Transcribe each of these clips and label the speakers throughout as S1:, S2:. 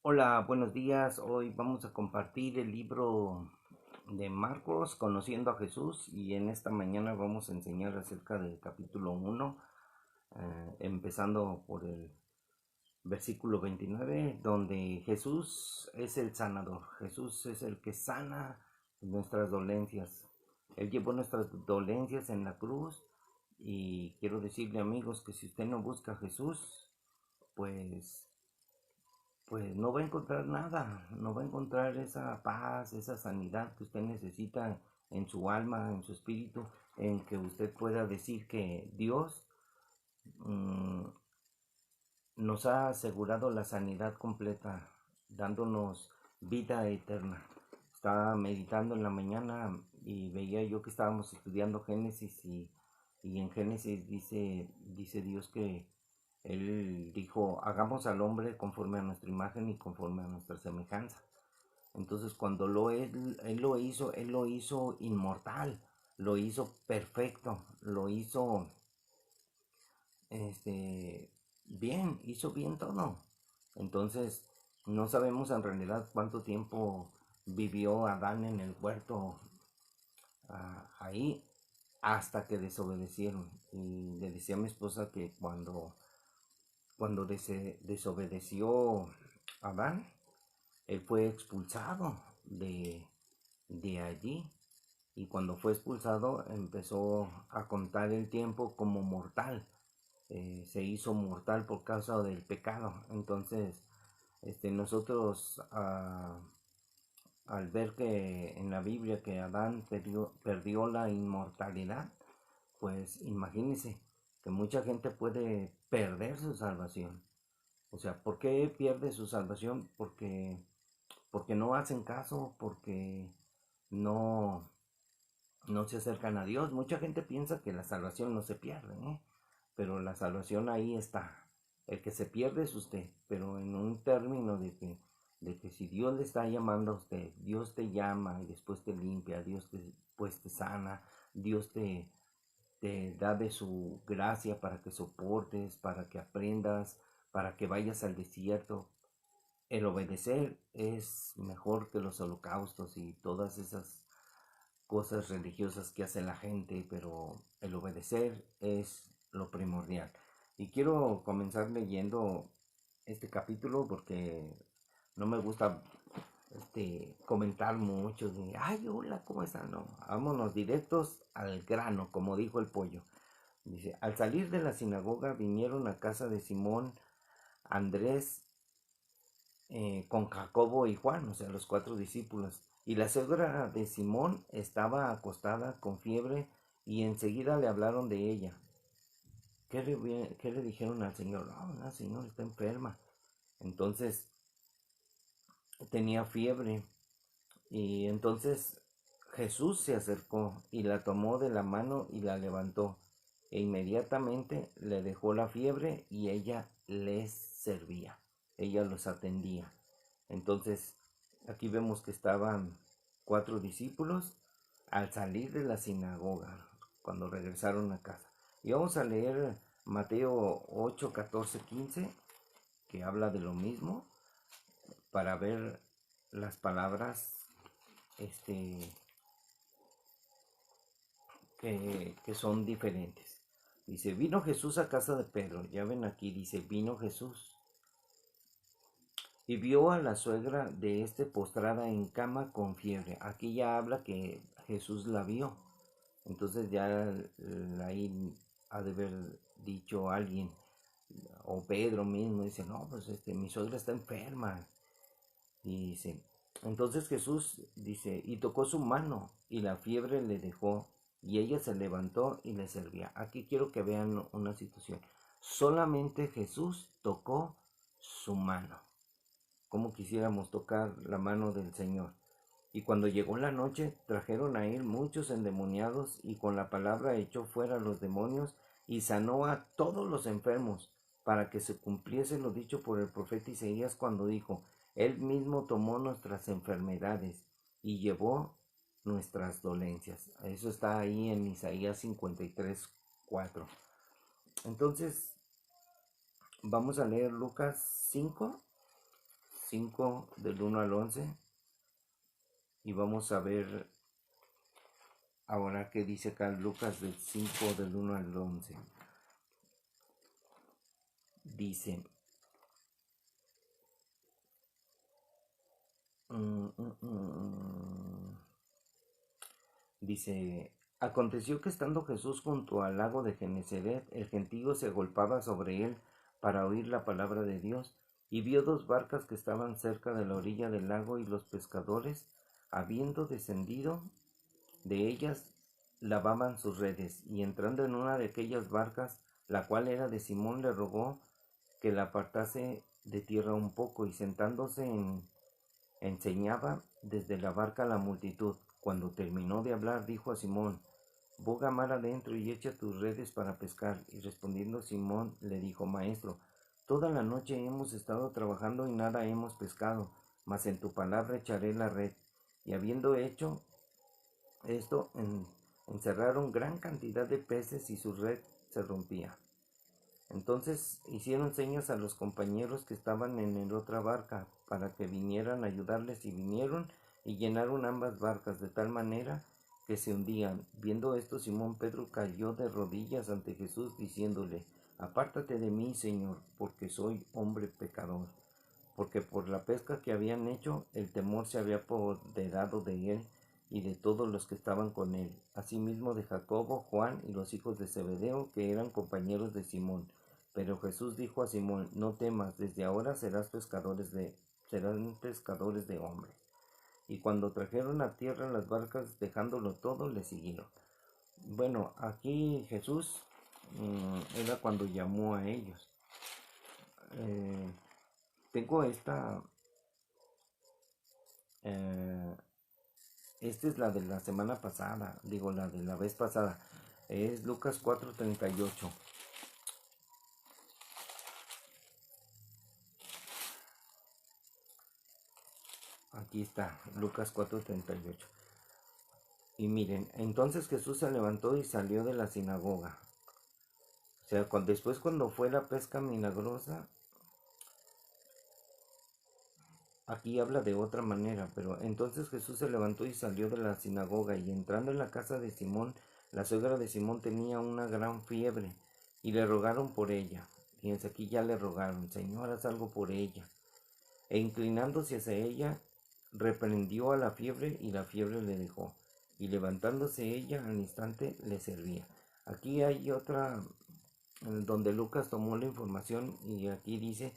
S1: Hola, buenos días. Hoy vamos a compartir el libro de Marcos, Conociendo a Jesús, y en esta mañana vamos a enseñar acerca del capítulo 1, empezando por el versículo 29, donde Jesús es el sanador. Jesús es el que sana nuestras dolencias. Él llevó nuestras dolencias en la cruz y quiero decirle, amigos, que si usted no busca a Jesús, pues no va a encontrar nada, no va a encontrar esa paz, esa sanidad que usted necesita en su alma, en su espíritu, en que usted pueda decir que Dios mm, nos ha asegurado la sanidad completa, dándonos vida eterna. Estaba meditando en la mañana y veía yo que estábamos estudiando Génesis y en Génesis dice Dios que Él dijo, hagamos al hombre conforme a nuestra imagen y conforme a nuestra semejanza. Entonces cuando él lo hizo inmortal, lo hizo perfecto, lo hizo hizo bien todo. Entonces, no sabemos en realidad cuánto tiempo vivió Adán en el huerto ahí hasta que desobedecieron. Y le decía a mi esposa que cuando desobedeció Adán, él fue expulsado de allí. Y cuando fue expulsado empezó a contar el tiempo como mortal. Se hizo mortal por causa del pecado. Entonces, nosotros al ver que en la Biblia que Adán perdió la inmortalidad, pues imagínense que mucha gente puede perder su salvación. O sea, ¿por qué pierde su salvación? Porque no hacen caso, porque no, no se acercan a Dios. Mucha gente piensa que la salvación no se pierde, ¿eh? Pero la salvación ahí está. El que se pierde es usted, pero en un término de que si Dios le está llamando a usted, Dios te llama y después te limpia, Dios pues te sana, Dios te da de su gracia para que soportes, para que aprendas, para que vayas al desierto. El obedecer es mejor que los holocaustos y todas esas cosas religiosas que hace la gente, pero el obedecer es lo primordial. Y quiero comenzar leyendo este capítulo porque no me gusta comentar mucho de, ay, hola, ¿cómo están? No, vámonos directos al grano, como dijo el pollo. Dice, al salir de la sinagoga vinieron a casa de Simón, Andrés, con Jacobo y Juan, o sea, los cuatro discípulos. Y la suegra de Simón estaba acostada con fiebre y enseguida le hablaron de ella. ¿Qué le dijeron al Señor? No, la señora está enferma. Entonces tenía fiebre y entonces Jesús se acercó y la tomó de la mano y la levantó. E inmediatamente le dejó la fiebre y ella les servía. Ella los atendía. Entonces, aquí vemos que estaban cuatro discípulos al salir de la sinagoga, cuando regresaron a casa. Y vamos a leer Mateo 8, 14, 15, que habla de lo mismo, para ver las palabras este, que son diferentes. Dice, vino Jesús a casa de Pedro. Ya ven aquí, dice, vino Jesús. Y vio a la suegra de postrada en cama con fiebre. Aquí ya habla que Jesús la vio. Entonces ya ahí ha de haber dicho alguien, o Pedro mismo, dice, no, pues mi suegra está enferma. Y dice, entonces Jesús dice, y tocó su mano, y la fiebre le dejó, y ella se levantó y le servía. Aquí quiero que vean una situación. Solamente Jesús tocó su mano. Como quisiéramos tocar la mano del Señor. Y cuando llegó la noche, trajeron a él muchos endemoniados, y con la palabra echó fuera los demonios, y sanó a todos los enfermos, para que se cumpliese lo dicho por el profeta Isaías cuando dijo, él mismo tomó nuestras enfermedades, y llevó nuestras dolencias. Eso está ahí en Isaías 53, 4. Entonces, vamos a leer Lucas 5, 5 del 1 al 11 y vamos a ver ahora qué dice acá Lucas del 5 del 1 al 11. Dice, dice, aconteció que estando Jesús junto al lago de Genesaret, el gentío se agolpaba sobre él para oír la palabra de Dios, y vio dos barcas que estaban cerca de la orilla del lago, y los pescadores, habiendo descendido de ellas, lavaban sus redes, y entrando en una de aquellas barcas, la cual era de Simón, le rogó que la apartase de tierra un poco, y sentándose enseñaba desde la barca a la multitud. Cuando terminó de hablar, dijo a Simón, boga mar adentro y echa tus redes para pescar. Y respondiendo Simón le dijo, Maestro, toda la noche hemos estado trabajando y nada hemos pescado, mas en tu palabra echaré la red. Y habiendo hecho esto, encerraron gran cantidad de peces y su red se rompía. Entonces hicieron señas a los compañeros que estaban en la otra barca para que vinieran a ayudarles, y vinieron y llenaron ambas barcas de tal manera que se hundían. Viendo esto, Simón Pedro cayó de rodillas ante Jesús diciéndole, apártate de mí, Señor, porque soy hombre pecador. Porque por la pesca que habían hecho, el temor se había apoderado de él y de todos los que estaban con él, asimismo de Jacobo, Juan y los hijos de Zebedeo, que eran compañeros de Simón. Pero Jesús dijo a Simón, no temas, desde ahora serán pescadores de hombres. Y cuando trajeron a tierra las barcas, dejándolo todo, le siguieron. Bueno, aquí Jesús era cuando llamó a ellos. Tengo esta es la de la semana pasada, digo la de la vez pasada, es Lucas 4:38. Aquí está, Lucas 4:38. Y miren, entonces Jesús se levantó y salió de la sinagoga. O sea, después cuando fue la pesca milagrosa, aquí habla de otra manera, pero entonces Jesús se levantó y salió de la sinagoga, y entrando en la casa de Simón, la suegra de Simón tenía una gran fiebre, y le rogaron por ella. Fíjense, aquí ya le rogaron, Señor, haz algo por ella. E inclinándose hacia ella, reprendió a la fiebre, y la fiebre le dejó. Y levantándose ella al instante le servía. Aquí hay otra donde Lucas tomó la información, y aquí dice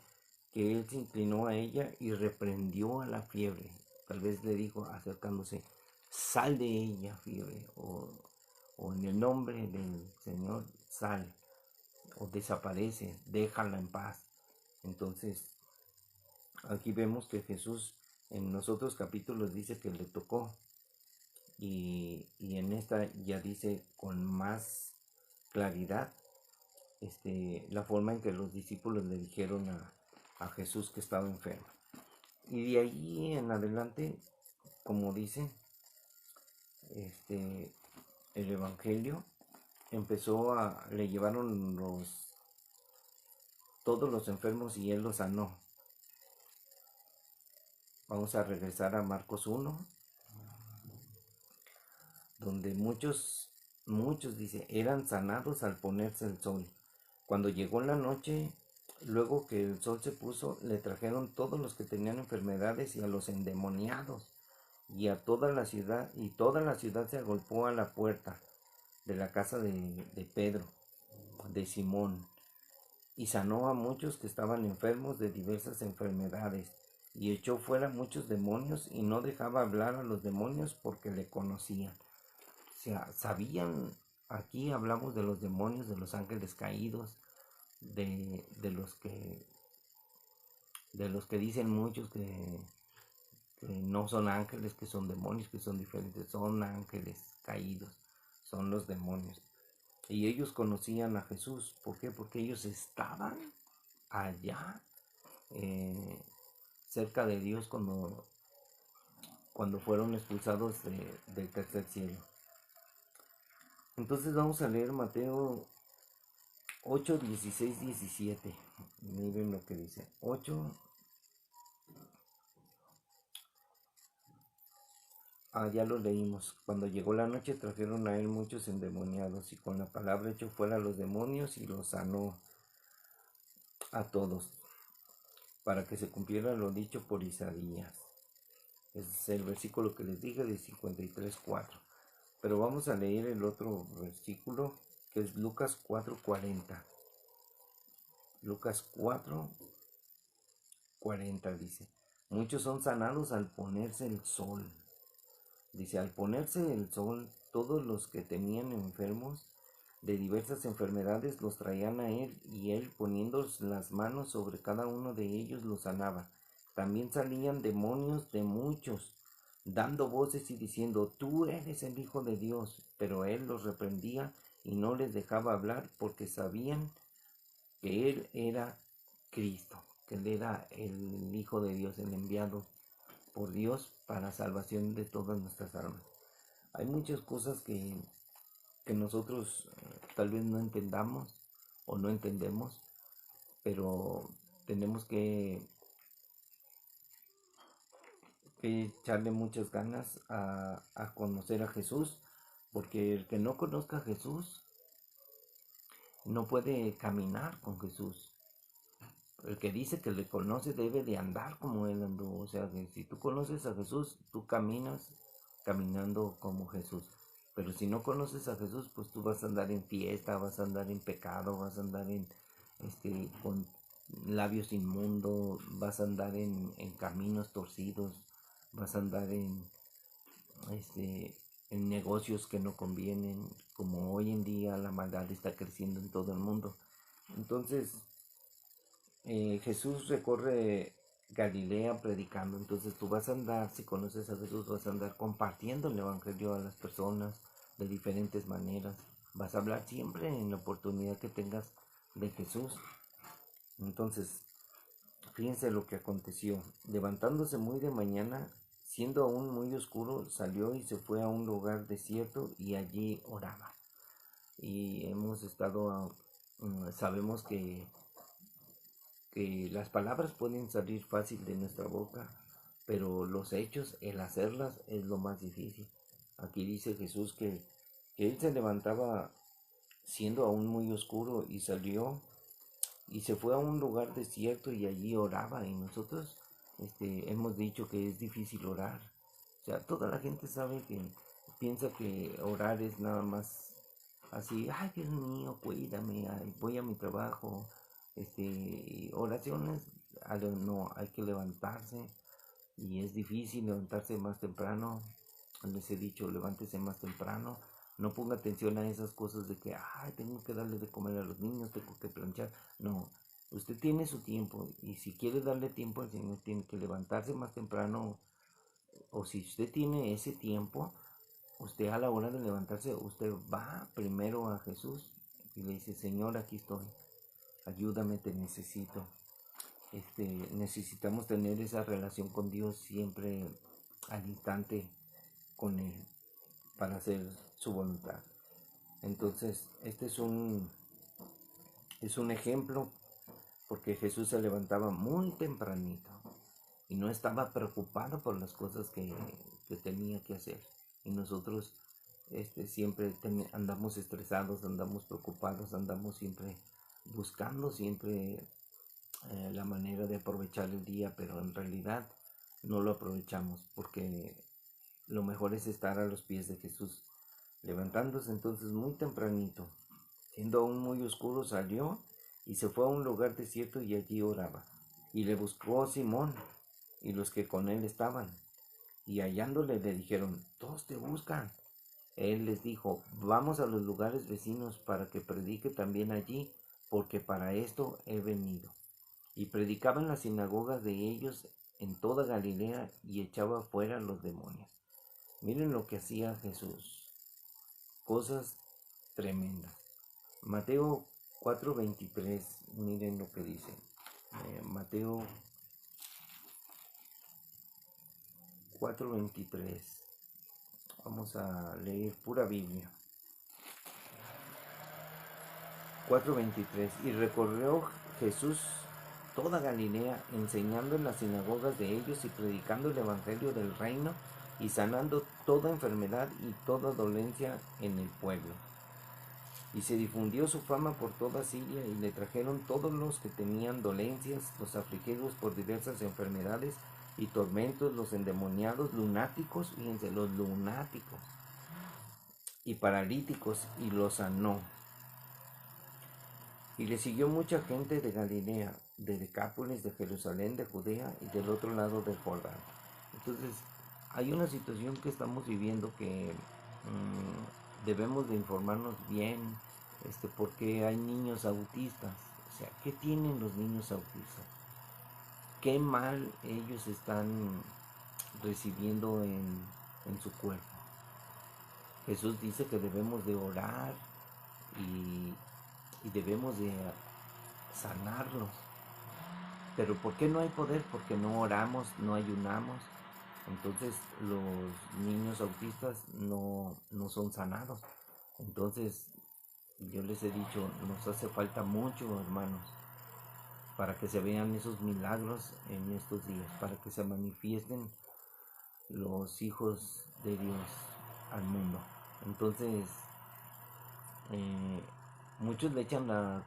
S1: que él se inclinó a ella y reprendió a la fiebre. Tal vez le dijo acercándose, sal de ella, fiebre, o en el nombre del Señor, sal, o desaparece, déjala en paz. Entonces, aquí vemos que Jesús en los otros capítulos dice que le tocó, y en esta ya dice con más claridad la forma en que los discípulos le dijeron a Jesús que estaba enfermo. Y de ahí en adelante, como dice el Evangelio, le llevaron todos los enfermos y él los sanó. Vamos a regresar a Marcos 1, donde muchos dice, eran sanados al ponerse el sol. Cuando llegó la noche, luego que el sol se puso, le trajeron todos los que tenían enfermedades y a los endemoniados, y a toda la ciudad, y toda la ciudad se agolpó a la puerta de la casa de Pedro, de Simón, y sanó a muchos que estaban enfermos de diversas enfermedades, y echó fuera muchos demonios, y no dejaba hablar a los demonios porque le conocían. O sea, sabían, aquí hablamos de los demonios, de los ángeles caídos, de los que dicen muchos que no son ángeles, que son demonios, que son diferentes, son ángeles caídos, son los demonios. Y ellos conocían a Jesús. ¿Por qué? Porque ellos estaban allá cerca de Dios cuando fueron expulsados del tercer cielo. Entonces vamos a leer Mateo 8, 16, 17. Miren lo que dice. 8, Ya lo leímos. Cuando llegó la noche trajeron a él muchos endemoniados y con la palabra echó fuera a los demonios y los sanó a todos, para que se cumpliera lo dicho por Isaías. Es el versículo que les dije de 53:4. Pero vamos a leer el otro versículo que es Lucas 4:40. Lucas 4:40 dice, muchos son sanados al ponerse el sol. Dice, al ponerse el sol, todos los que tenían enfermos de diversas enfermedades los traían a él, y él poniendo las manos sobre cada uno de ellos los sanaba. También salían demonios de muchos, dando voces y diciendo, tú eres el Hijo de Dios. Pero él los reprendía y no les dejaba hablar, porque sabían que él era Cristo, que él era el Hijo de Dios, el enviado por Dios para salvación de todas nuestras almas. Hay muchas cosas que nosotros tal vez no entendamos o no entendemos, pero tenemos que echarle muchas ganas a conocer a Jesús, porque el que no conozca a Jesús no puede caminar con Jesús. El que dice que le conoce debe de andar como él andó. O sea, que si tú conoces a Jesús, tú caminas caminando como Jesús. Pero si no conoces a Jesús, pues tú vas a andar en fiesta, vas a andar en pecado, vas a andar con labios inmundos, vas a andar en caminos torcidos, vas a andar en negocios que no convienen, como hoy en día la maldad está creciendo en todo el mundo. Entonces, Jesús recorre Galilea predicando. Entonces tú vas a andar, si conoces a Jesús, vas a andar compartiendo el evangelio a las personas de diferentes maneras. Vas a hablar siempre en la oportunidad que tengas de Jesús. Entonces, fíjense lo que aconteció. Levantándose muy de mañana, siendo aún muy oscuro, salió y se fue a un lugar desierto y allí oraba. Y hemos estado, sabemos que las palabras pueden salir fácil de nuestra boca, pero los hechos, el hacerlas, es lo más difícil. Aquí dice Jesús que él se levantaba siendo aún muy oscuro y salió y se fue a un lugar desierto y allí oraba. Y nosotros hemos dicho que es difícil orar. O sea, toda la gente sabe que piensa que orar es nada más así, ay Dios mío, cuídame, ay, voy a mi trabajo, oraciones, no, hay que levantarse y es difícil levantarse más temprano. Les he dicho, levántese más temprano, no ponga atención a esas cosas de que, ay, tengo que darle de comer a los niños, tengo que planchar. No, usted tiene su tiempo y si quiere darle tiempo al Señor tiene que levantarse más temprano, o si usted tiene ese tiempo, usted a la hora de levantarse, usted va primero a Jesús y le dice, Señor, aquí estoy, ayúdame, te necesito. Necesitamos tener esa relación con Dios siempre al instante con Él para hacer su voluntad. Entonces, este es un ejemplo, porque Jesús se levantaba muy tempranito y no estaba preocupado por las cosas que tenía que hacer. Y nosotros siempre andamos estresados, andamos preocupados, andamos siempre buscando siempre la manera de aprovechar el día, pero en realidad no lo aprovechamos, porque lo mejor es estar a los pies de Jesús. Levantándose entonces muy tempranito, siendo aún muy oscuro, salió y se fue a un lugar desierto y allí oraba. Y le buscó Simón y los que con él estaban, y hallándole le dijeron, todos te buscan. Él les dijo, vamos a los lugares vecinos para que predique también allí, porque para esto he venido. Y predicaba en las sinagogas de ellos en toda Galilea y echaba fuera los demonios. Miren lo que hacía Jesús, cosas tremendas. Mateo 4:23, miren lo que dice. Mateo 4:23. Vamos a leer pura Biblia. 4:23. Y recorrió Jesús toda Galilea, enseñando en las sinagogas de ellos y predicando el evangelio del reino y sanando toda enfermedad y toda dolencia en el pueblo. Y se difundió su fama por toda Siria, y le trajeron todos los que tenían dolencias, los afligidos por diversas enfermedades y tormentos, los endemoniados, lunáticos, fíjense, los lunáticos y paralíticos, y los sanó. Y le siguió mucha gente de Galilea, de Decápolis, de Jerusalén, de Judea y del otro lado del Jordán. Entonces, hay una situación que estamos viviendo que debemos de informarnos bien, porque hay niños autistas. O sea, ¿qué tienen los niños autistas? ¿Qué mal ellos están recibiendo en su cuerpo? Jesús dice que debemos de orar y debemos de sanarlos. Pero ¿por qué no hay poder? Porque no oramos, no ayunamos. Entonces los niños autistas no son sanados. Entonces yo les he dicho, nos hace falta mucho, hermanos, para que se vean esos milagros en estos días, para que se manifiesten los hijos de Dios al mundo. Entonces muchos le echan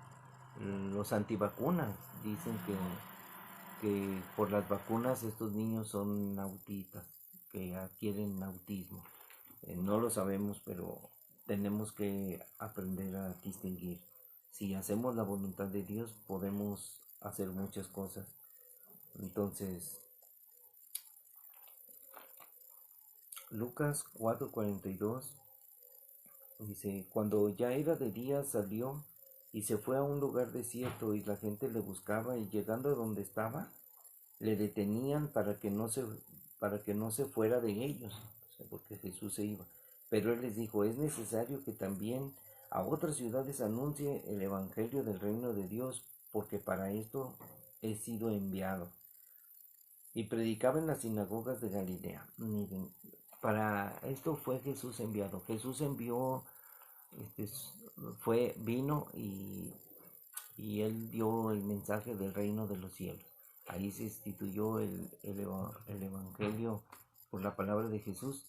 S1: los antivacunas, dicen que por las vacunas estos niños son autistas, que adquieren autismo. No lo sabemos, pero tenemos que aprender a distinguir. Si hacemos la voluntad de Dios, podemos hacer muchas cosas. Entonces, Lucas 4:42 dice: cuando ya era de día salió y se fue a un lugar desierto, y la gente le buscaba, y llegando a donde estaba, le detenían para que no se fuera de ellos, o sea, porque Jesús se iba. Pero él les dijo: es necesario que también a otras ciudades anuncie el evangelio del reino de Dios, porque para esto he sido enviado. Y predicaba en las sinagogas de Galilea. Miren, para esto fue Jesús enviado. Jesús envió, vino y él dio el mensaje del reino de los cielos. Ahí se instituyó el evangelio por la palabra de Jesús,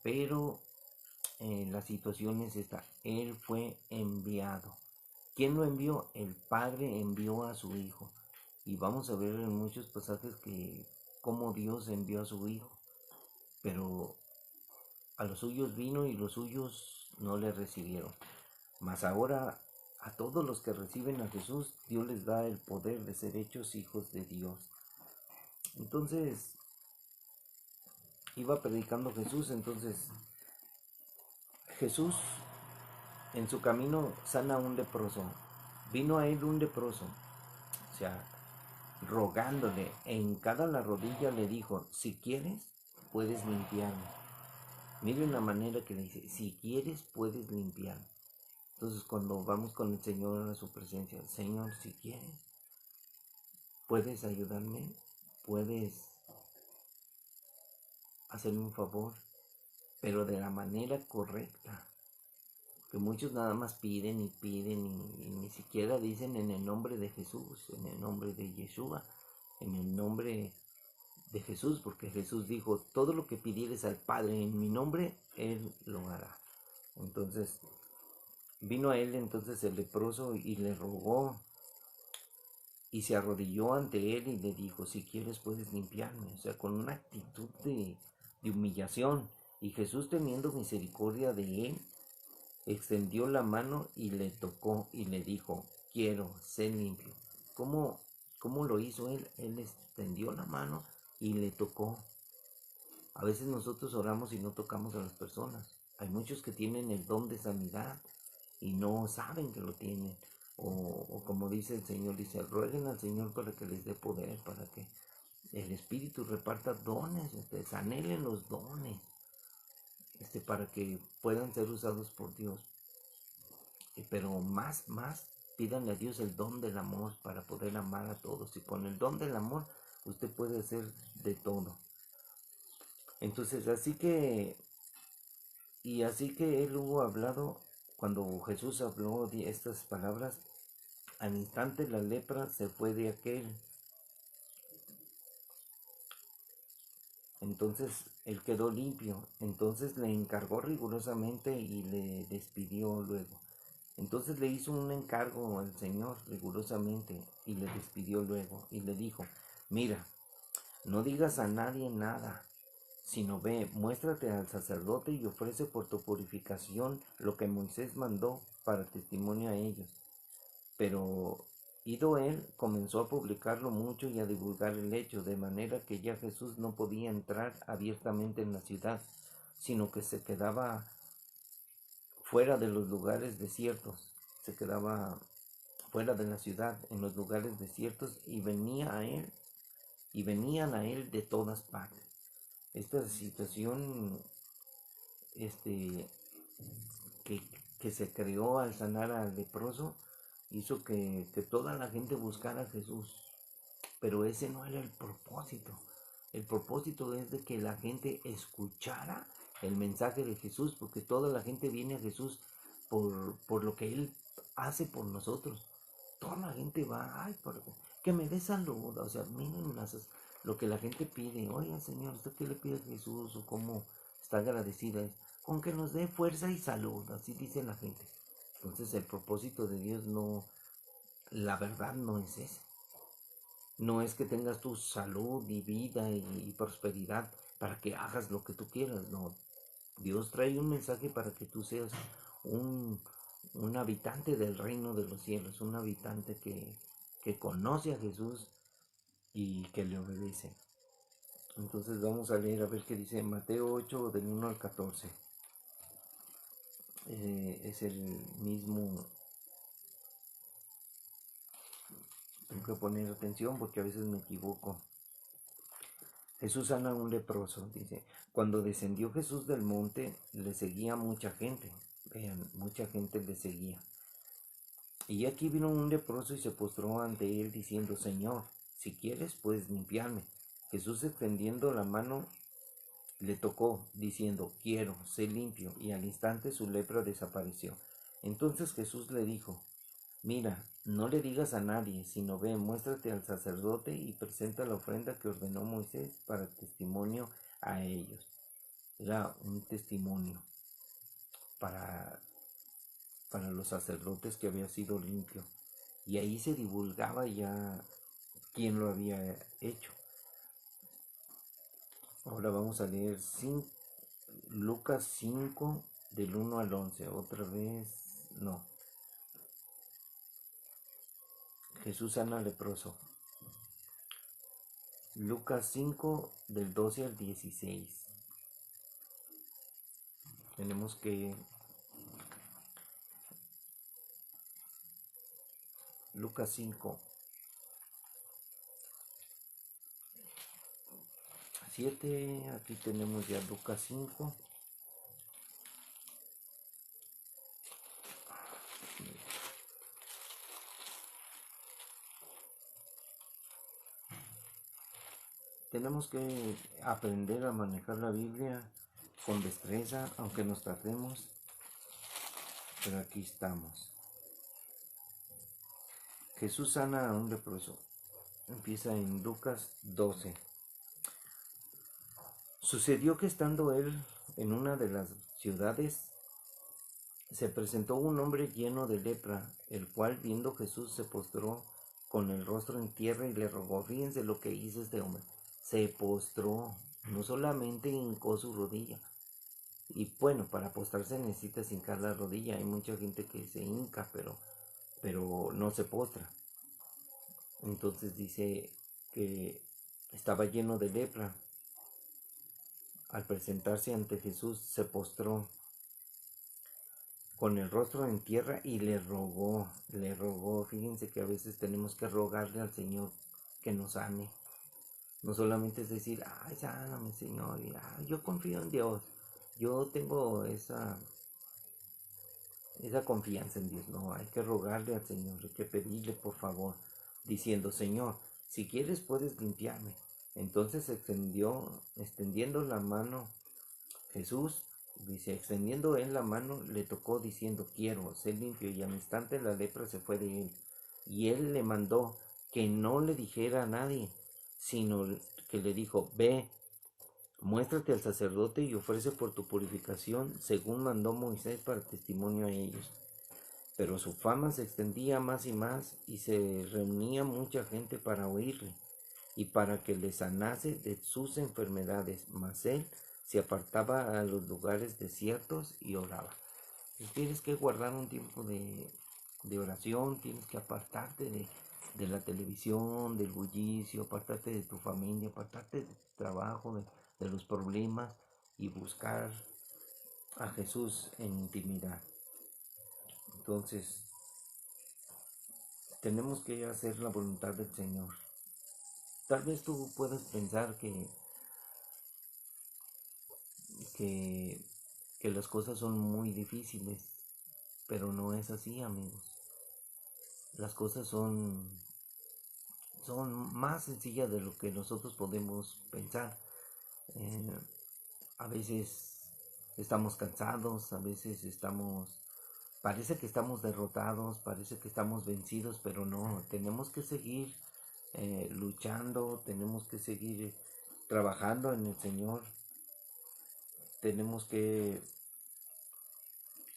S1: pero la situación es esta: él fue enviado. ¿Quién lo envió? El Padre envió a su Hijo. Y vamos a ver en muchos pasajes que cómo Dios envió a su Hijo, pero a los suyos vino y los suyos no le recibieron. Mas ahora a todos los que reciben a Jesús, Dios les da el poder de ser hechos hijos de Dios. Entonces, iba predicando Jesús. Entonces, Jesús en su camino sana a un leproso. Vino a él un leproso, o sea, rogándole, en cada la rodilla le dijo: si quieres, puedes limpiarme. Miren la manera que le dice: si quieres, puedes limpiarme. Entonces, cuando vamos con el Señor a su presencia: Señor, si quieres, puedes ayudarme, puedes hacerme un favor, pero de la manera correcta. Que muchos nada más piden y piden y ni siquiera dicen en el nombre de Jesús, en el nombre de Yeshua, en el nombre de Jesús, porque Jesús dijo: todo lo que pidieres al Padre en mi nombre, Él lo hará. Entonces, vino a él entonces el leproso y le rogó, y se arrodilló ante él y le dijo: si quieres, puedes limpiarme. O sea, con una actitud de humillación. Y Jesús, teniendo misericordia de él, extendió la mano y le tocó y le dijo: quiero, sé limpio. ¿Cómo lo hizo él? Él extendió la mano y le tocó. A veces nosotros oramos y no tocamos a las personas. Hay muchos que tienen el don de sanidad y no saben que lo tienen. O como dice el Señor, dice: rueguen al Señor para que les dé poder, para que el Espíritu reparta dones, anhelen los dones, para que puedan ser usados por Dios. Pero más, pídanle a Dios el don del amor para poder amar a todos. Y con el don del amor usted puede hacer de todo. Entonces, así que él hubo hablado, cuando Jesús habló de estas palabras, al instante la lepra se fue de aquel. Entonces él quedó limpio. Entonces le encargó rigurosamente y le despidió luego. Entonces le hizo un encargo al Señor rigurosamente y le despidió luego y le dijo, mira, no digas a nadie nada, sino ve, muéstrate al sacerdote y ofrece por tu purificación lo que Moisés mandó para testimonio a ellos. Pero ido él, comenzó a publicarlo mucho y a divulgar el hecho, de manera que ya Jesús no podía entrar abiertamente en la ciudad, sino que se quedaba fuera de los lugares desiertos, se quedaba fuera de la ciudad, en los lugares desiertos, y venían a él de todas partes. Esta situación este, que, que se creó al sanar al leproso hizo que toda la gente buscara a Jesús, pero ese no era el propósito. El propósito es de que la gente escuchara el mensaje de Jesús, porque toda la gente viene a Jesús por lo que Él hace por nosotros. Toda la gente va, ay, que me dé salud. O sea, miren lo que la gente pide. Oiga, Señor, ¿usted qué le pide a Jesús? O cómo está agradecida. Con que nos dé fuerza y salud, así dice la gente. Entonces el propósito de Dios no, la verdad no es ese. No es que tengas tu salud y vida y prosperidad para que hagas lo que tú quieras, no. Dios trae un mensaje para que tú seas un habitante del reino de los cielos, un habitante que conoce a Jesús y que le obedece. Entonces vamos a leer a ver qué dice Mateo 8 del 1 al 14. Es el mismo. Tengo que poner atención porque a veces me equivoco. Jesús sana a un leproso, dice. Cuando descendió Jesús del monte, le seguía mucha gente. Vean, mucha gente le seguía. Y aquí vino un leproso y se postró ante él diciendo, Señor, si quieres puedes limpiarme. Jesús extendiendo la mano le tocó, diciendo, quiero, sé limpio. Y al instante su lepra desapareció. Entonces Jesús le dijo, mira, no le digas a nadie, sino ve, muéstrate al sacerdote y presenta la ofrenda que ordenó Moisés para testimonio a ellos. Era un testimonio para, para los sacerdotes que había sido limpio. Y ahí se divulgaba ya quién lo había hecho. Ahora vamos a leer Lucas 5 del 1 al 11. Otra vez, no. Jesús sana al leproso. Lucas 5 del 12 al 16. Tenemos que Lucas 5, 7, aquí tenemos ya Lucas 5. Tenemos que aprender a manejar la Biblia con destreza, aunque nos tardemos, pero aquí estamos. Jesús sana a un leproso. Empieza en Lucas 12. Sucedió que estando él en una de las ciudades, se presentó un hombre lleno de lepra, el cual viendo Jesús se postró con el rostro en tierra y le rogó. Fíjense lo que hizo este hombre. Se postró, no solamente hincó su rodilla. Y bueno, para postrarse necesita hincar la rodilla. Hay mucha gente que se hinca, pero no se postra. Entonces dice que estaba lleno de lepra. Al presentarse ante Jesús se postró con el rostro en tierra y le rogó. Fíjense que a veces tenemos que rogarle al Señor que nos sane. No solamente es decir, ay, sáname, Señor, y, yo confío en Dios. Yo tengo esa confianza en Dios. No, hay que rogarle al Señor, hay que pedirle por favor, diciendo, Señor, si quieres puedes limpiarme. Entonces extendiendo la mano, Jesús dice, extendiendo él la mano, le tocó diciendo, quiero, sé limpio, y al instante la lepra se fue de él. Y él le mandó que no le dijera a nadie, sino que le dijo, ve, Muéstrate al sacerdote y ofrece por tu purificación, según mandó Moisés para testimonio a ellos. Pero su fama se extendía más y más, y se reunía mucha gente para oírle, y para que le sanase de sus enfermedades. Mas él se apartaba a los lugares desiertos y oraba. Si tienes que guardar un tiempo de oración, tienes que apartarte de la televisión, del bullicio, apartarte de tu familia, apartarte de tu trabajo, de los problemas, y buscar a Jesús en intimidad. Entonces, tenemos que hacer la voluntad del Señor. Tal vez tú puedas pensar que, que las cosas son muy difíciles, pero no es así, amigos. Las cosas son más sencillas de lo que nosotros podemos pensar. Eh, a veces estamos cansados, a veces parece que estamos derrotados, parece que estamos vencidos, pero no, tenemos que seguir luchando, tenemos que seguir trabajando en el Señor, tenemos que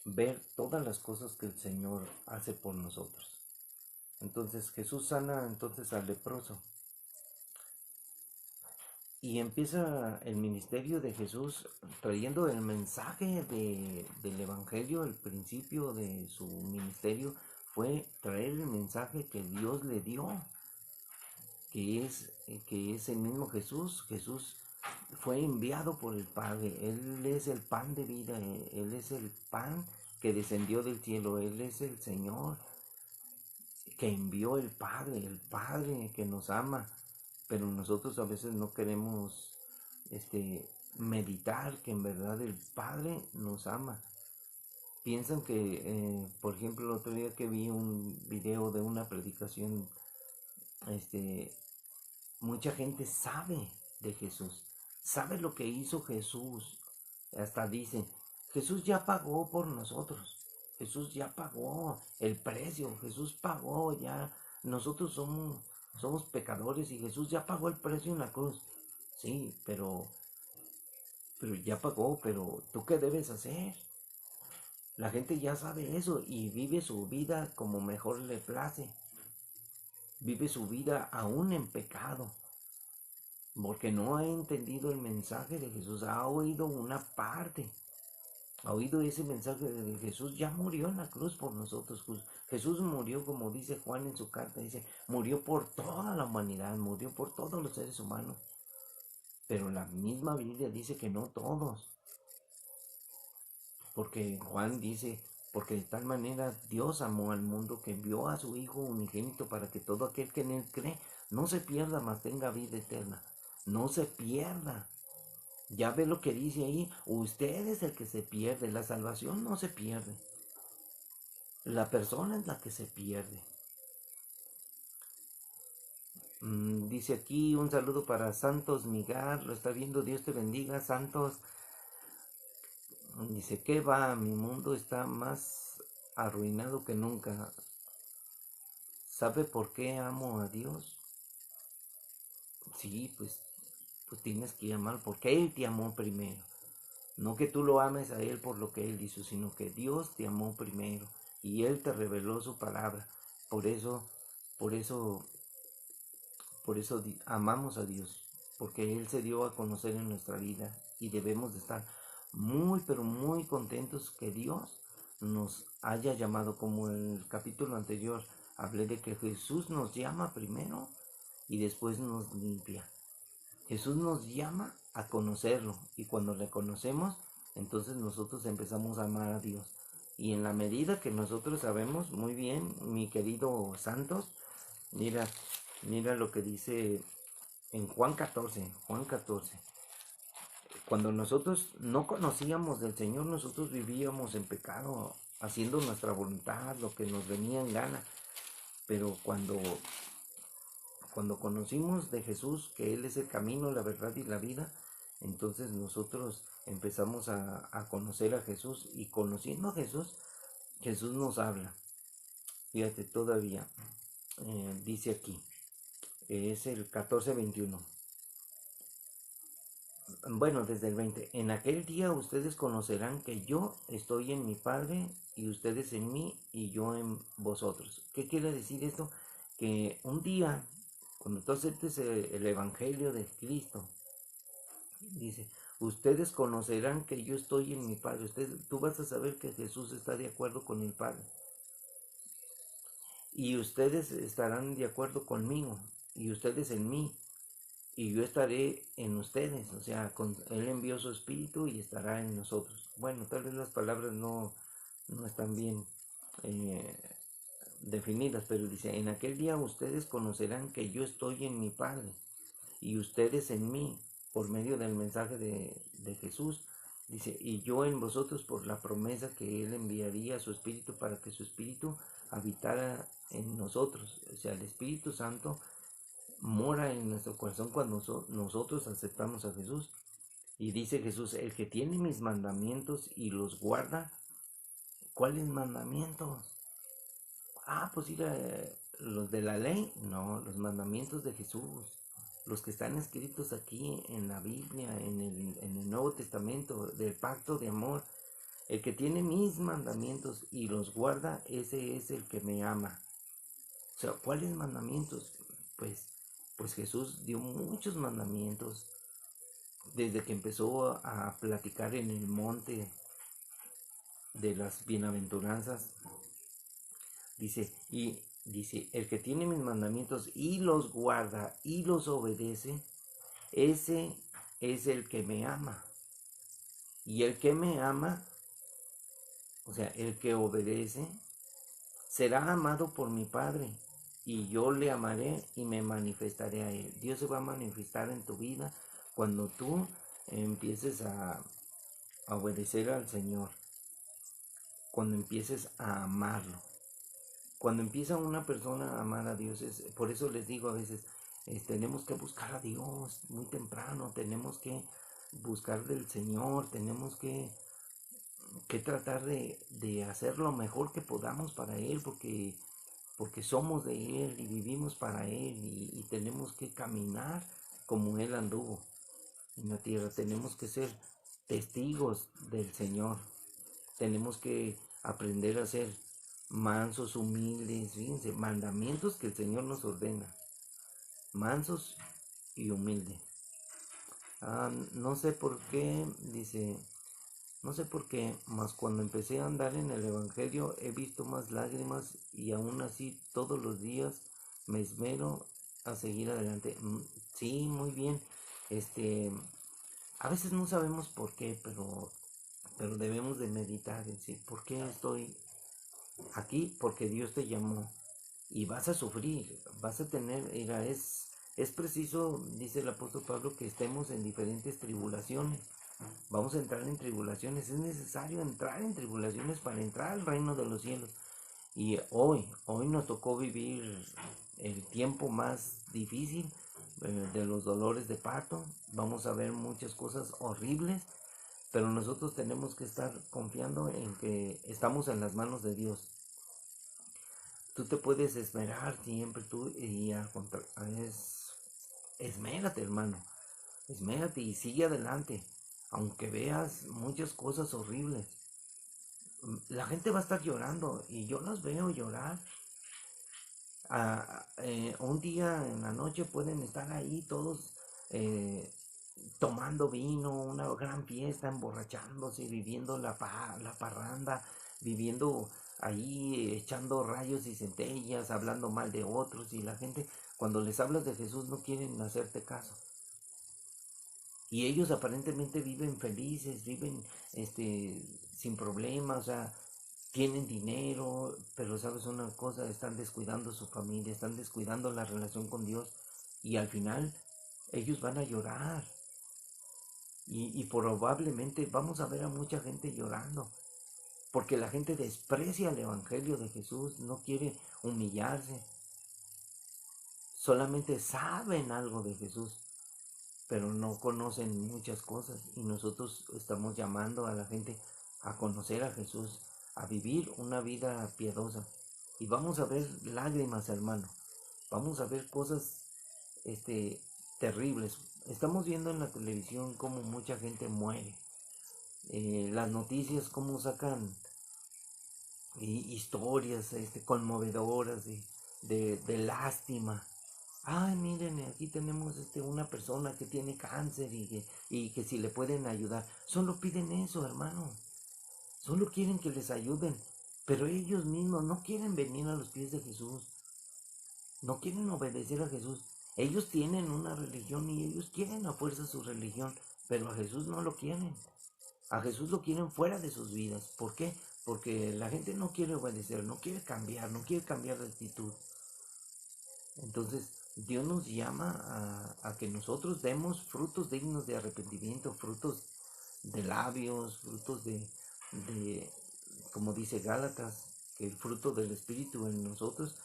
S1: ver todas las cosas que el Señor hace por nosotros. Entonces Jesús sana entonces al leproso. Y empieza el ministerio de Jesús trayendo el mensaje del Evangelio. El principio de su ministerio fue traer el mensaje que Dios le dio, que es el mismo Jesús. Jesús fue enviado por el Padre. Él es el pan de vida. Él es el pan que descendió del cielo. Él es el Señor que envió el Padre que nos ama. Pero nosotros a veces no queremos meditar que en verdad el Padre nos ama. Piensan que, por ejemplo, el otro día que vi un video de una predicación, mucha gente sabe de Jesús, sabe lo que hizo Jesús. Hasta dicen, Jesús ya pagó por nosotros, Jesús ya pagó el precio, Jesús pagó ya, nosotros somos pecadores y Jesús ya pagó el precio en la cruz. Sí, pero ya pagó, pero ¿tú qué debes hacer? La gente ya sabe eso y vive su vida como mejor le place. Vive su vida aún en pecado, porque no ha entendido el mensaje de Jesús. Ha oído una parte, ha oído ese mensaje de Jesús. Ya murió en la cruz por nosotros. Jesús murió, como dice Juan en su carta, dice, murió por toda la humanidad, murió por todos los seres humanos. Pero la misma Biblia dice que no todos. Porque Juan dice, porque de tal manera Dios amó al mundo que envió a su Hijo unigénito para que todo aquel que en él cree no se pierda, mas tenga vida eterna. No se pierda. Ya ve lo que dice ahí, usted es el que se pierde, la salvación no se pierde. La persona es la que se pierde. Dice aquí un saludo para Santos Migar, lo está viendo, Dios te bendiga, Santos. Dice, ¿qué va? Mi mundo está más arruinado que nunca. ¿Sabe por qué amo a Dios? Sí, pues tienes que amar porque Él te amó primero. No que tú lo ames a Él por lo que Él hizo, sino que Dios te amó primero y Él te reveló su palabra. Por eso, por eso, por eso amamos a Dios, porque Él se dio a conocer en nuestra vida y debemos de estar muy, pero muy contentos que Dios nos haya llamado. Como en el capítulo anterior hablé de que Jesús nos llama primero y después nos limpia. Jesús nos llama a conocerlo y cuando le conocemos, entonces nosotros empezamos a amar a Dios. Y en la medida que nosotros sabemos muy bien, mi querido Santos, mira lo que dice en Juan 14. Cuando nosotros no conocíamos del Señor, nosotros vivíamos en pecado, haciendo nuestra voluntad, lo que nos venía en gana. Pero cuando conocimos de Jesús, que Él es el camino, la verdad y la vida, entonces nosotros empezamos a conocer a Jesús y conociendo a Jesús, Jesús nos habla. Fíjate, todavía dice aquí, es el 14:21. Bueno, desde el 20. En aquel día ustedes conocerán que yo estoy en mi Padre y ustedes en mí y yo en vosotros. ¿Qué quiere decir esto? Que un día, cuando tú aceptes el Evangelio de Cristo, dice, ustedes conocerán que yo estoy en mi Padre. Tú vas a saber que Jesús está de acuerdo con el Padre. Y ustedes estarán de acuerdo conmigo y ustedes en mí y yo estaré en ustedes. O sea, Él envió su espíritu y estará en nosotros. Bueno, tal vez las palabras no están bien eh, definidas, pero dice, en aquel día ustedes conocerán que yo estoy en mi Padre y ustedes en mí, por medio del mensaje de Jesús. Dice, y yo en vosotros por la promesa que Él enviaría a su Espíritu para que su Espíritu habitara en nosotros. O sea, el Espíritu Santo mora en nuestro corazón cuando nosotros aceptamos a Jesús. Y dice Jesús, el que tiene mis mandamientos y los guarda. ¿Cuáles mandamientos? Pues ir los de la ley. No, los mandamientos de Jesús. Los que están escritos aquí en la Biblia, en el Nuevo Testamento, del pacto de amor. El que tiene mis mandamientos y los guarda, ese es el que me ama. O sea, ¿cuáles mandamientos? Pues Jesús dio muchos mandamientos desde que empezó a platicar en el monte de las bienaventuranzas. Dice, el que tiene mis mandamientos y los guarda y los obedece, ese es el que me ama. Y el que me ama, o sea, el que obedece, será amado por mi Padre. Y yo le amaré y me manifestaré a él. Dios se va a manifestar en tu vida cuando tú empieces a obedecer al Señor. Cuando empieces a amarlo. Cuando empieza una persona a amar a Dios, por eso les digo a veces, tenemos que buscar a Dios muy temprano, tenemos que buscar del Señor, tenemos que tratar de hacer lo mejor que podamos para Él, porque somos de Él y vivimos para Él y tenemos que caminar como Él anduvo en la tierra, tenemos que ser testigos del Señor, tenemos que aprender a ser mansos, humildes, fíjense, mandamientos que el Señor nos ordena, mansos y humildes. No sé por qué, dice, no sé por qué, mas cuando empecé a andar en el Evangelio he visto más lágrimas y aún así todos los días me esmero a seguir adelante. Sí, muy bien. A veces no sabemos por qué, pero debemos de meditar, decir, ¿por qué estoy aquí? Porque Dios te llamó y vas a sufrir, vas a tener, mira, es preciso, dice el apóstol Pablo, que estemos en diferentes tribulaciones. Vamos a entrar en tribulaciones, es necesario entrar en tribulaciones para entrar al reino de los cielos. Y hoy nos tocó vivir el tiempo más difícil de los dolores de parto. Vamos a ver muchas cosas horribles, pero nosotros tenemos que estar confiando en que estamos en las manos de Dios. Tú te puedes esmerar siempre, esmérate, hermano, esmérate y sigue adelante, aunque veas muchas cosas horribles. La gente va a estar llorando y yo los veo llorar. Un día en la noche pueden estar ahí todos tomando vino, una gran fiesta, emborrachándose, viviendo la parranda, viviendo ahí echando rayos y centellas, hablando mal de otros, y la gente cuando les hablas de Jesús no quieren hacerte caso. Y ellos aparentemente viven felices, viven sin problemas, o sea, tienen dinero, pero sabes una cosa, están descuidando su familia, están descuidando la relación con Dios, y al final ellos van a llorar. Y probablemente vamos a ver a mucha gente llorando, porque la gente desprecia el Evangelio de Jesús, no quiere humillarse, solamente saben algo de Jesús, pero no conocen muchas cosas, y nosotros estamos llamando a la gente a conocer a Jesús, a vivir una vida piadosa, y vamos a ver lágrimas, hermano, vamos a ver cosas terribles. Estamos viendo en la televisión cómo mucha gente muere. Las noticias cómo sacan historias conmovedoras de lástima. Ay, miren, aquí tenemos una persona que tiene cáncer y que si le pueden ayudar. Solo piden eso, hermano. Solo quieren que les ayuden. Pero ellos mismos no quieren venir a los pies de Jesús. No quieren obedecer a Jesús. Ellos tienen una religión y ellos quieren a fuerza su religión. Pero a Jesús no lo quieren. A Jesús lo quieren fuera de sus vidas. ¿Por qué? Porque la gente no quiere obedecer, no quiere cambiar de actitud. Entonces, Dios nos llama a que nosotros demos frutos dignos de arrepentimiento, frutos de labios, frutos de como dice Gálatas, que el fruto del Espíritu en nosotros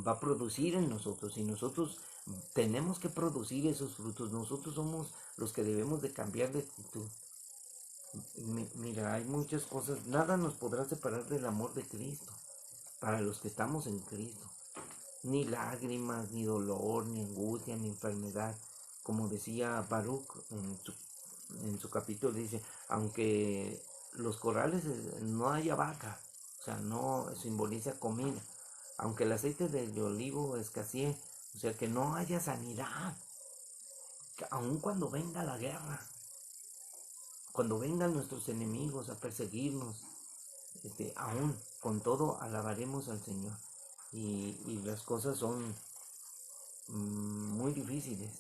S1: va a producir en nosotros, y nosotros tenemos que producir esos frutos. Nosotros somos los que debemos de cambiar de actitud. Mira, hay muchas cosas, nada nos podrá separar del amor de Cristo, para los que estamos en Cristo. Ni lágrimas, ni dolor, ni angustia, ni enfermedad. Como decía Baruch en su capítulo, dice, aunque los corrales no haya vaca, o sea, no simboliza comida, aunque el aceite de olivo escasee, o sea, que no haya sanidad, que aun cuando venga la guerra, cuando vengan nuestros enemigos a perseguirnos, aún con todo alabaremos al Señor. Y las cosas son muy difíciles.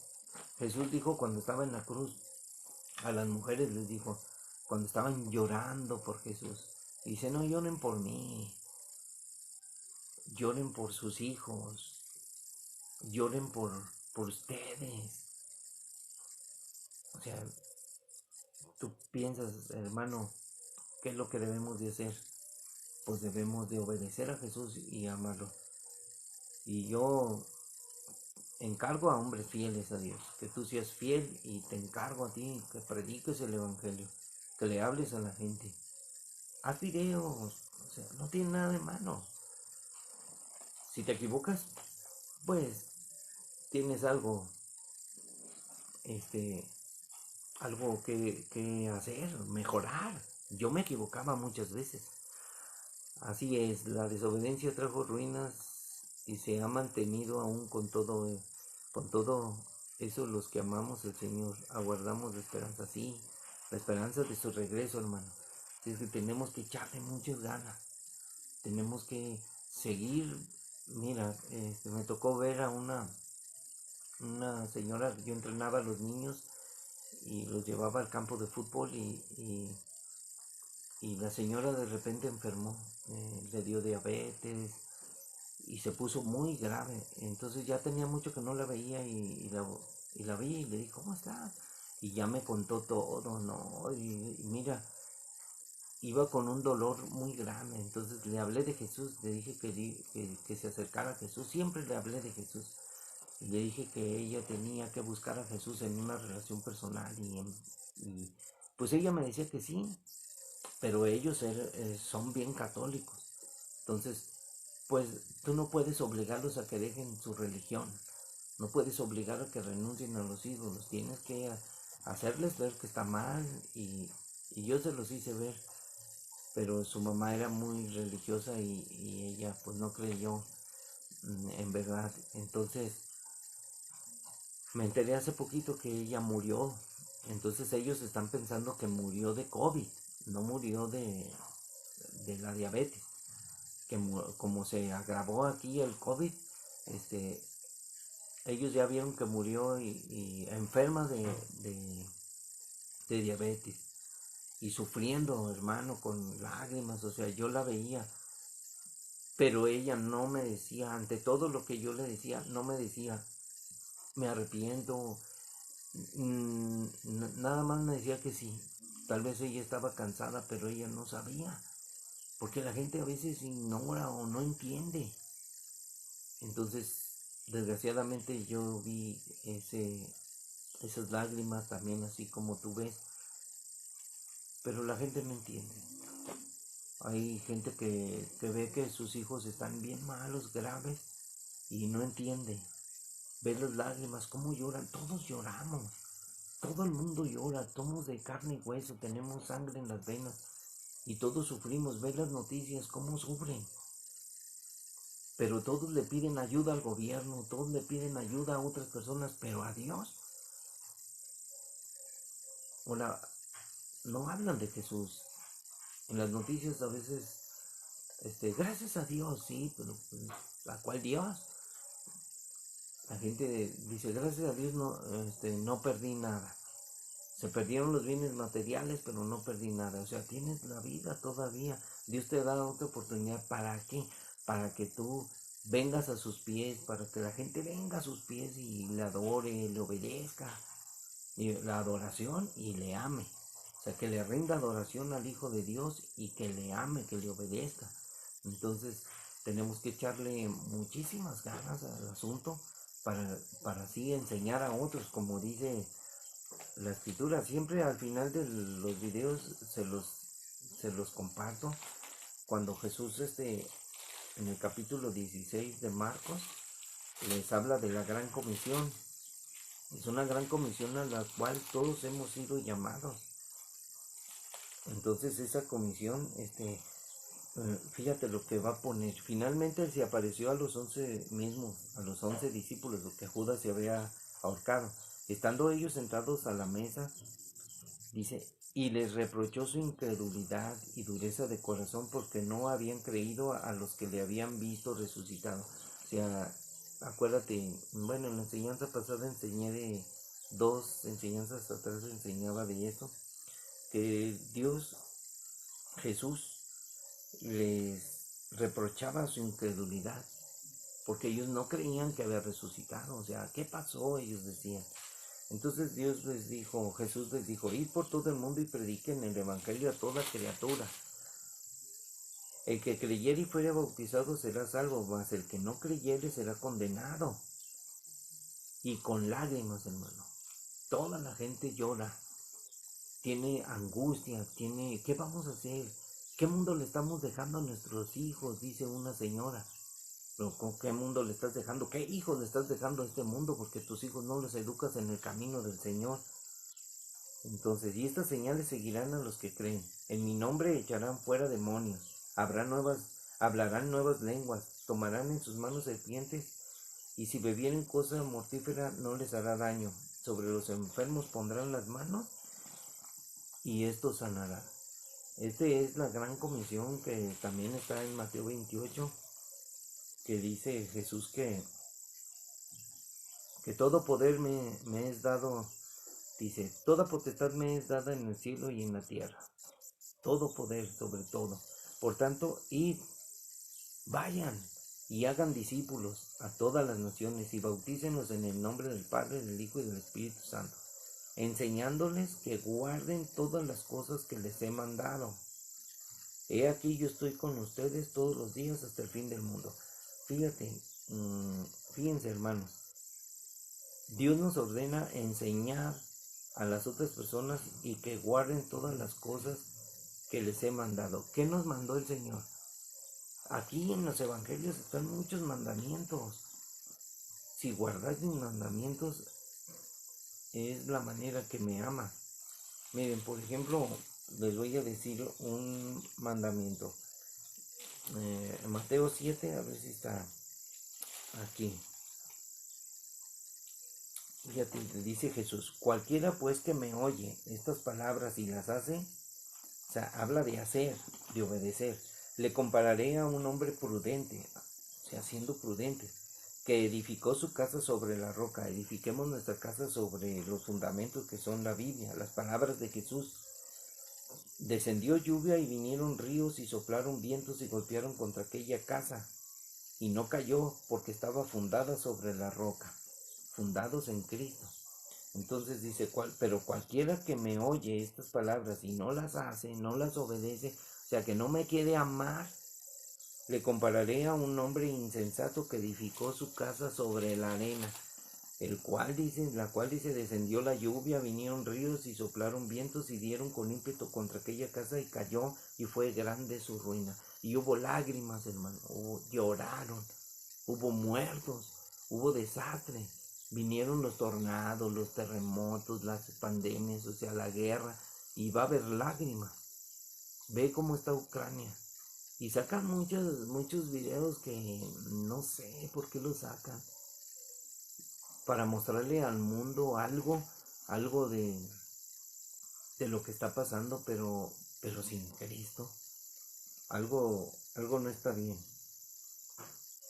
S1: Jesús dijo cuando estaba en la cruz, a las mujeres les dijo, cuando estaban llorando por Jesús, dice, no lloren por mí, lloren por sus hijos, lloren por ustedes. O sea, tú piensas, hermano, ¿qué es lo que debemos de hacer? Pues debemos de obedecer a Jesús y amarlo. Y yo encargo a hombres fieles a Dios, que tú seas fiel, y te encargo a ti que prediques el Evangelio, que le hables a la gente. Haz videos, o sea, no tiene nada de malo. Si te equivocas, pues tienes algo que hacer, mejorar. Yo me equivocaba muchas veces. Así es, la desobediencia trajo ruinas y se ha mantenido aún con todo eso. Los que amamos al Señor aguardamos la esperanza, sí, la esperanza de su regreso, hermano. Así es que tenemos que echarle muchas ganas, tenemos que seguir. Mira, me tocó ver a una señora. Yo entrenaba a los niños y los llevaba al campo de fútbol, y la señora de repente enfermó, le dio diabetes y se puso muy grave. Entonces ya tenía mucho que no la veía, y la vi y le dije, ¿cómo estás? Y ya me contó todo, ¿no? Y mira, iba con un dolor muy grande. Entonces le hablé de Jesús, le dije que se acercara a Jesús. Siempre le hablé de Jesús. Y le dije que ella tenía que buscar a Jesús en una relación personal, y pues ella me decía que sí, pero ellos son bien católicos. Entonces, pues tú no puedes obligarlos a que dejen su religión, no puedes obligar a que renuncien a los ídolos, tienes que hacerles ver que está mal, y yo se los hice ver, pero su mamá era muy religiosa, y ella pues no creyó en verdad. Entonces me enteré hace poquito que ella murió. Entonces ellos están pensando que murió de COVID, no murió de la diabetes. Que como se agravó aquí el COVID, ellos ya vieron que murió, y enferma de diabetes, y sufriendo, hermano, con lágrimas. O sea, yo la veía, pero ella no me decía, ante todo lo que yo le decía, no me decía, me arrepiento. Nada más me decía que sí. Tal vez ella estaba cansada, pero ella no sabía, porque la gente a veces ignora o no entiende. Entonces, desgraciadamente yo vi esas lágrimas también, así como tú ves, pero la gente no entiende. Hay gente que ve que sus hijos están bien malos, graves, y no entiende. Ves las lágrimas, cómo lloran, todos lloramos. Todo el mundo llora, somos de carne y hueso, tenemos sangre en las venas y todos sufrimos. Ves las noticias, cómo sufren. Pero todos le piden ayuda al gobierno, todos le piden ayuda a otras personas, pero a Dios. Ahora, no hablan de Jesús. En las noticias a veces, gracias a Dios, sí, pero pues, ¿a cuál Dios? La gente dice, gracias a Dios no perdí nada. Se perdieron los bienes materiales, pero no perdí nada. O sea, tienes la vida todavía. Dios te da otra oportunidad. ¿Para qué? Para que tú vengas a sus pies, para que la gente venga a sus pies y le adore, le obedezca. Y la adoración y le ame. O sea, que le rinda adoración al Hijo de Dios y que le ame, que le obedezca. Entonces, tenemos que echarle muchísimas ganas al asunto para así enseñar a otros, como dice la escritura. Siempre al final de los videos se los comparto. Cuando Jesús en el capítulo 16 de Marcos les habla de la gran comisión. Es una gran comisión a la cual todos hemos sido llamados. Entonces esa comisión, fíjate lo que va a poner. Finalmente él se apareció a los 11 mismos, a los 11 discípulos, lo que Judas se había ahorcado. Estando ellos sentados a la mesa, dice, y les reprochó su incredulidad y dureza de corazón porque no habían creído a los que le habían visto resucitado. O sea, acuérdate, bueno, en la enseñanza pasada enseñé de 2 enseñanzas atrás, enseñaba de eso, que Dios, Jesús, les reprochaba su incredulidad porque ellos no creían que había resucitado. O sea, ¿qué pasó? Ellos decían. Entonces Dios les dijo, Jesús les dijo, id por todo el mundo y prediquen el evangelio a toda criatura. El que creyere y fuere bautizado será salvo, mas el que no creyere será condenado. Y con lágrimas, hermano. Toda la gente llora, tiene angustia, ¿qué vamos a hacer? ¿Qué mundo le estamos dejando a nuestros hijos? Dice una señora. Pero ¿con qué mundo le estás dejando? ¿Qué hijos le estás dejando a este mundo? Porque tus hijos no los educas en el camino del Señor. Entonces, y estas señales seguirán a los que creen. En mi nombre echarán fuera demonios. Hablarán nuevas lenguas. Tomarán en sus manos serpientes. Y si bebieren cosa mortífera no les hará daño. Sobre los enfermos pondrán las manos y esto sanará. Esta es la gran comisión que también está en Mateo 28. Que dice Jesús que todo poder me es dado, dice, toda potestad me es dada en el cielo y en la tierra, todo poder sobre todo. Por tanto, id, vayan y hagan discípulos a todas las naciones y bautícenlos en el nombre del Padre, del Hijo y del Espíritu Santo, enseñándoles que guarden todas las cosas que les he mandado. He aquí yo estoy con ustedes todos los días hasta el fin del mundo. Fíjense hermanos, Dios nos ordena enseñar a las otras personas y que guarden todas las cosas que les he mandado. ¿Qué nos mandó el Señor? Aquí en los evangelios están muchos mandamientos. Si guardáis mis mandamientos es la manera que me ama. Miren, por ejemplo, les voy a decir un mandamiento. Mateo 7, a ver si está aquí. Fíjate, dice Jesús, cualquiera pues que me oye estas palabras y las hace, o sea, habla de hacer, de obedecer, le compararé a un hombre prudente, o sea, siendo prudente, que edificó su casa sobre la roca. Edifiquemos nuestra casa sobre los fundamentos que son la Biblia, las palabras de Jesús. Descendió lluvia y vinieron ríos y soplaron vientos y golpearon contra aquella casa, y no cayó porque estaba fundada sobre la roca, fundados en Cristo. Entonces dice, pero cualquiera que me oye estas palabras y no las hace, no las obedece, o sea, que no me quiere amar, le compararé a un hombre insensato que edificó su casa sobre la arena, la cual dice, descendió la lluvia, vinieron ríos y soplaron vientos y dieron con ímpetu contra aquella casa y cayó y fue grande su ruina. Y hubo lágrimas, hermano, lloraron, hubo muertos, hubo desastre. Vinieron los tornados, los terremotos, las pandemias, o sea, la guerra, y va a haber lágrimas. Ve cómo está Ucrania. Y sacan muchos videos que no sé por qué los sacan. Para mostrarle al mundo algo de lo que está pasando, pero sin Cristo. Algo no está bien.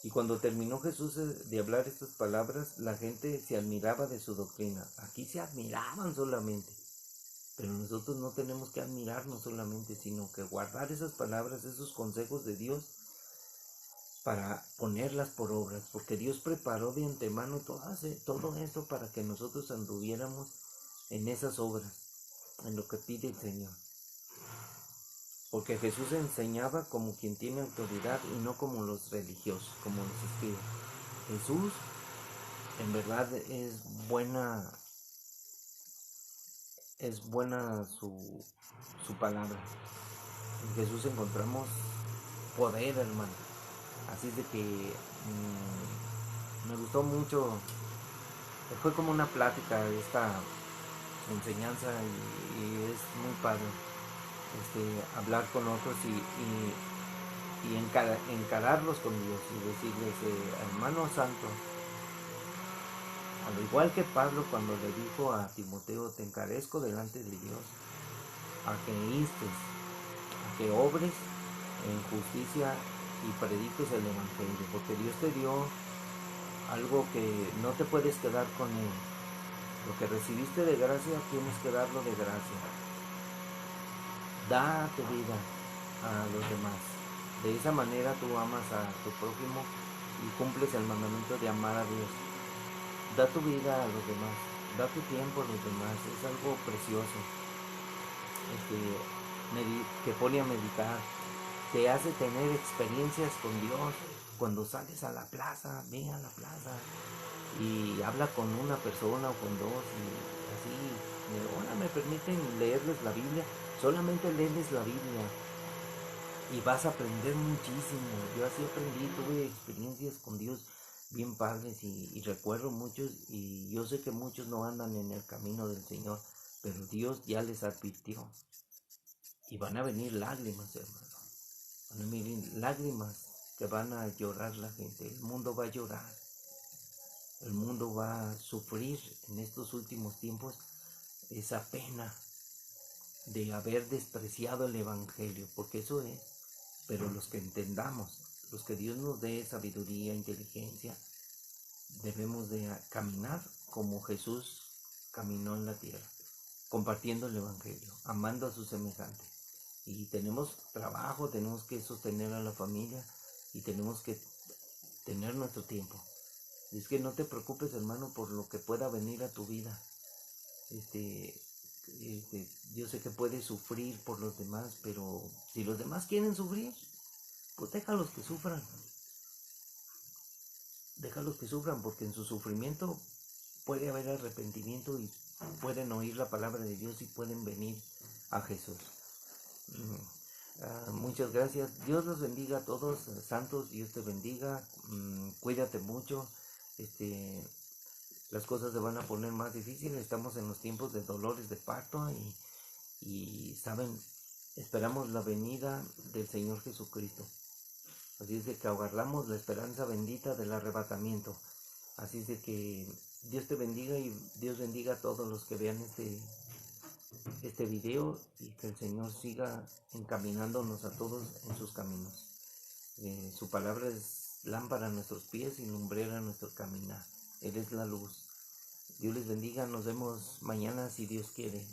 S1: Y cuando terminó Jesús de hablar estas palabras, la gente se admiraba de su doctrina. Aquí se admiraban solamente. Pero nosotros no tenemos que admirarnos solamente, sino que guardar esas palabras, esos consejos de Dios para ponerlas por obras. Porque Dios preparó de antemano todo esto para que nosotros anduviéramos en esas obras, en lo que pide el Señor. Porque Jesús enseñaba como quien tiene autoridad y no como los religiosos, como los escribas. Jesús en verdad es buena su palabra. En Jesús encontramos poder, hermano. Así es de que me gustó mucho. Fue como una plática de esta enseñanza y es muy padre hablar con otros y encararlos con Dios y decirles, hermano santo, al igual que Pablo cuando le dijo a Timoteo, te encarezco delante de Dios a que instes, a que obres en justicia y prediques el evangelio, porque Dios te dio algo que no te puedes quedar con él. Lo que recibiste de gracia tienes que darlo de gracia. Da tu vida a los demás. De esa manera tú amas a tu prójimo y cumples el mandamiento de amar a Dios. Da tu vida a los demás, da tu tiempo a los demás, es algo precioso que pone a meditar, te hace tener experiencias con Dios. Cuando sales a la plaza, ve a la plaza y habla con una persona o con dos y así, ahora me permiten leerles la Biblia, solamente léeles la Biblia y vas a aprender muchísimo. Yo así aprendí, tuve experiencias con Dios bien padres y recuerdo muchos, y yo sé que muchos no andan en el camino del Señor, pero Dios ya les advirtió y van a venir lágrimas, hermano, van a venir lágrimas que van a llorar la gente. El mundo va a llorar, el mundo va a sufrir en estos últimos tiempos esa pena de haber despreciado el evangelio, porque eso es. Pero los que entendamos, los que Dios nos dé sabiduría, inteligencia, debemos de caminar como Jesús caminó en la tierra, compartiendo el evangelio, amando a sus semejantes. Y tenemos trabajo, tenemos que sostener a la familia y tenemos que tener nuestro tiempo. Y es que no te preocupes, hermano, por lo que pueda venir a tu vida. Yo sé que puedes sufrir por los demás, pero si los demás quieren sufrir, pues déjalos que sufran. Déjalos que sufran, porque en su sufrimiento puede haber arrepentimiento y pueden oír la palabra de Dios y pueden venir a Jesús. Muchas gracias. Dios los bendiga a todos, santos. Dios te bendiga. Cuídate mucho. Las cosas se van a poner más difíciles. Estamos en los tiempos de dolores de parto y saben, esperamos la venida del Señor Jesucristo. Así es de que aguardamos la esperanza bendita del arrebatamiento. Así es de que Dios te bendiga y Dios bendiga a todos los que vean este video, y que el Señor siga encaminándonos a todos en sus caminos. Su palabra es lámpara a nuestros pies y lumbrera a nuestro caminar. Él es la luz. Dios les bendiga. Nos vemos mañana si Dios quiere.